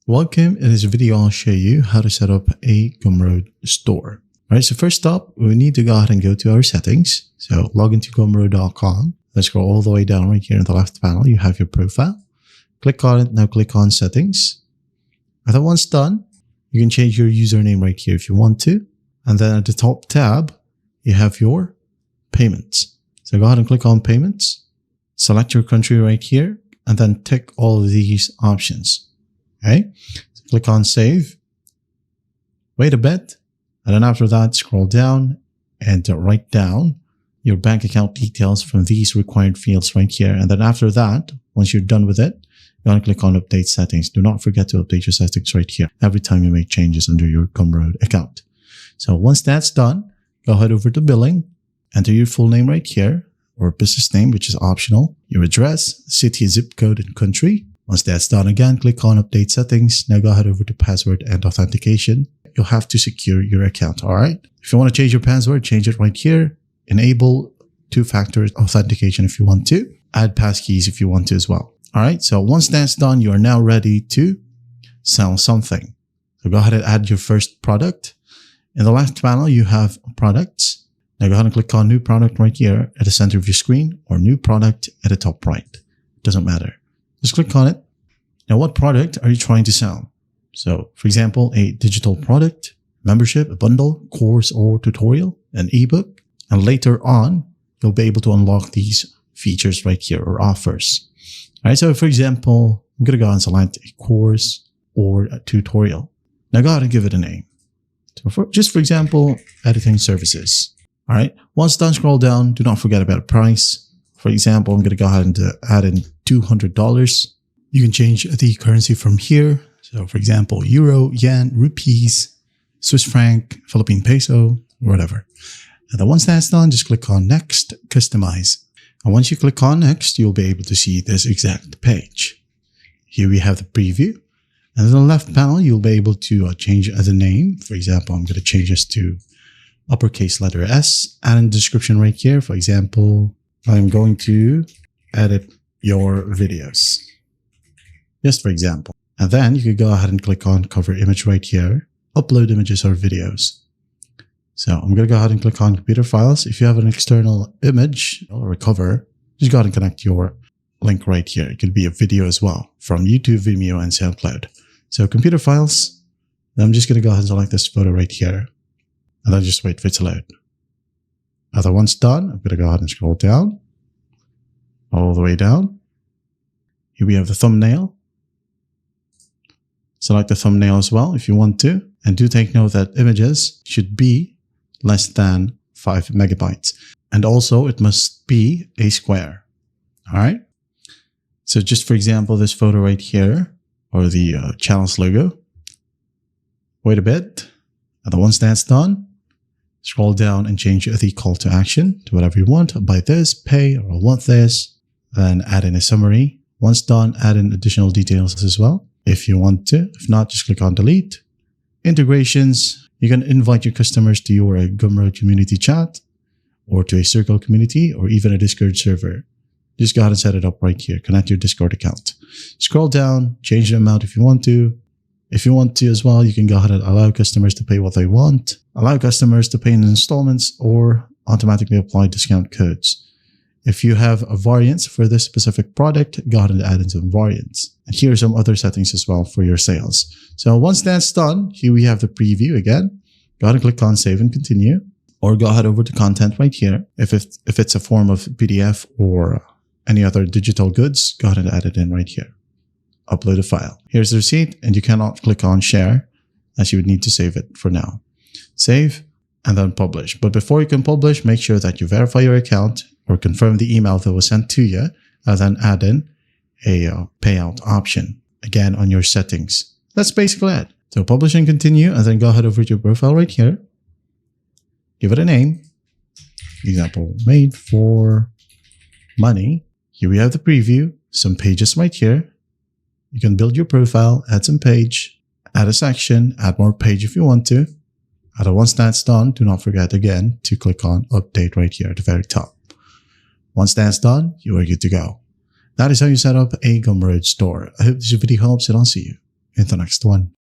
Welcome. In this video, I'll show you how to set up a Gumroad store. All right, so first up, we need to go ahead and go to our settings. So log into gumroad.com. Let's scroll all the way down right here in the left panel. You have your profile. Click on it. Now click on settings. And then once done, you can change your username right here if you want to. And then at the top tab, you have your payments. So go ahead and click on payments. Select your country right here and then tick all of these options. Okay, so click on save, wait a bit, and then after that, scroll down and write down your bank account details from these required fields right here. And then after that, once you're done with it, you want to click on update settings. Do not forget to update your settings right here every time you make changes under your Gumroad account. So once that's done, go ahead over to billing, enter your full name right here, or business name, which is optional, your address, city, zip code, and country. Once that's done, again, click on update settings. Now go ahead over to password and authentication. You'll have to secure your account. All right. If you want to change your password, change it right here. Enable two-factor authentication if you want to. Add passkeys if you want to as well. All right. So once that's done, you are now ready to sell something. So go ahead and add your first product. In the left panel, you have products. Now go ahead and click on new product right here at the center of your screen, or new product at the top right. It doesn't matter. Just click on it. Now, what product are you trying to sell? So, for example, a digital product, membership, a bundle, course or tutorial, an ebook. And later on, you'll be able to unlock these features right here, or offers. All right. So, for example, I'm going to go and select a course or a tutorial. Now, go ahead and give it a name. So, for example, editing services. All right. Once done, scroll down. Do not forget about price. For example, I'm going to go ahead and add in $200. You can change the currency from here. So for example, euro, yen, rupees, Swiss franc, Philippine peso, whatever. And then once that's done, just click on next, customize. And once you click on next, you'll be able to see this exact page. Here we have the preview. And in the left panel, you'll be able to change the name. For example, I'm going to change this to uppercase letter S. Add in the description right here. For example, I'm going to edit your videos, just for example. And then you could go ahead and click on cover image right here, upload images or videos. So I'm going to go ahead and click on computer files. If you have an external image or a cover, just go ahead and connect your link right here. It could be a video as well from YouTube, Vimeo, and SoundCloud. So computer files, I'm just going to go ahead and select this photo right here, and then just wait for it to load. Now once done, I'm going to go ahead and scroll down, all the way down. Here we have the thumbnail. Select the thumbnail as well if you want to. And do take note that images should be less than 5 megabytes. And also it must be a square. All right. So just for example, this photo right here, or the channel's logo. Wait a bit. And then once that's done, scroll down and change the call to action to whatever you want. Buy this, pay, or I want this. Then add in a summary. Once done, add in additional details as well if you want to. If not, just click on delete. Integrations. You can invite your customers to your Gumroad community chat, or to a Circle community, or even a Discord server. Just go ahead and set it up right here. Connect your Discord account. Scroll down, change the amount if you want to. If you want to as well, you can go ahead and allow customers to pay what they want, allow customers to pay in installments, or automatically apply discount codes. If you have a variance for this specific product, go ahead and add in some variants. And here are some other settings as well for your sales. So once that's done, here we have the preview again. Go ahead and click on save and continue, or go ahead over to content right here. If it's a form of PDF or any other digital goods, go ahead and add it in right here. Upload a file. Here's the receipt, and you cannot click on share as you would need to save it for now. Save and then publish. But before you can publish, make sure that you verify your account or confirm the email that was sent to you, and then add in a payout option again on your settings. That's basically it. So publish and continue, and then go ahead over to your profile right here. Give it a name. Example, made for money. Here we have the preview, some pages right here. You can build your profile, add some page, add a section, add more page if you want to. And once that's done, do not forget again to click on update right here at the very top. Once that's done, you are good to go. That is how you set up a Gumroad store. I hope this video helps, and I'll see you in the next one.